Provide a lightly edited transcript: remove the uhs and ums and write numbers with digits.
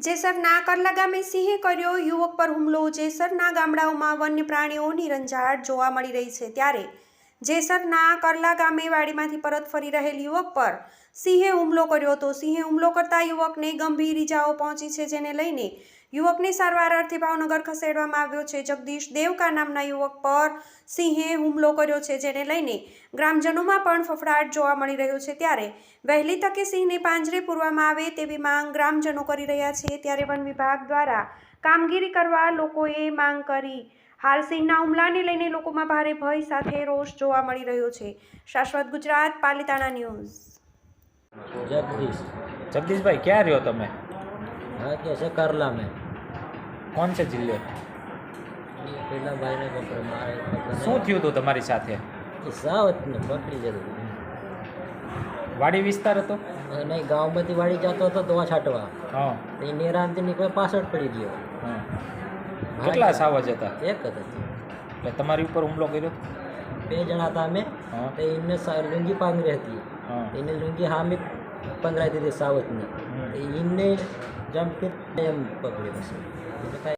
જેસરના કરલા ગામે સિંહે કર્યો યુવક પર હુમલો। જેસરના ગામડાઓમાં વન્ય પ્રાણીઓની રંજાડ જોવા મળી રહી છે, ત્યારે જેસરના કરલા ગામે વાડીમાંથી પરત ફરી રહેલ યુવક પર સિંહે હુમલો કર્યો હતો। સિંહે હુમલો કરતા યુવકને ગંભીર ઈજાઓ પહોંચી છે, જેને લઈને યુવકને સારવાર અર્થે ભાવનગર ખસેડવામાં આવ્યો છે। જગદીશ દેવકા નામના યુવક પર સિંહે હુમલો કર્યો છે, જેને લઈને ગ્રામજનોમાં પણ ફફડાટ જોવા મળી રહ્યો છે, ત્યારે વહેલી તકે સિંહને પાંજરે પૂરવામાં આવે તેવી માંગ ગ્રામજનો કરી રહ્યા છે। ત્યારે વન વિભાગ દ્વારા કામગીરી કરવા લોકોએ માંગ કરી। હાલ સિંહના હુમલાને લઈને લોકોમાં ભારે ભય સાથે રોષ જોવા મળી રહ્યો છે। શાશ્વત ગુજરાત, પાલિતાણા ન્યૂઝ। जगदीश भाई क्या रहे हो તમે? हाँ कैसे करला में કોણ છે જિલ્લે? પેલા ભાઈને પકડે મારે શું થયું હતું તમારી સાથે? સાવત ને પકડી જતો વાડી વિસ્તાર હતો? નહીં ગામમાંથી વાડી જતો હતો દવા છાંટવા। હા, એ નિરાંતથી નીકળે પાછળ પડી ગયો। હા। કેટલા સાવજ હતા? એક જ હતી। એટલે તમારી ઉપર હુમલો કર્યો? બે જણા હતા અમે। હા। તો એને લુંગી પાંગરી હતી। હા। એને લુંગી હામી પંગરાઈ દીધી સાવતની। એને જમ્પ એમ પકડી પછી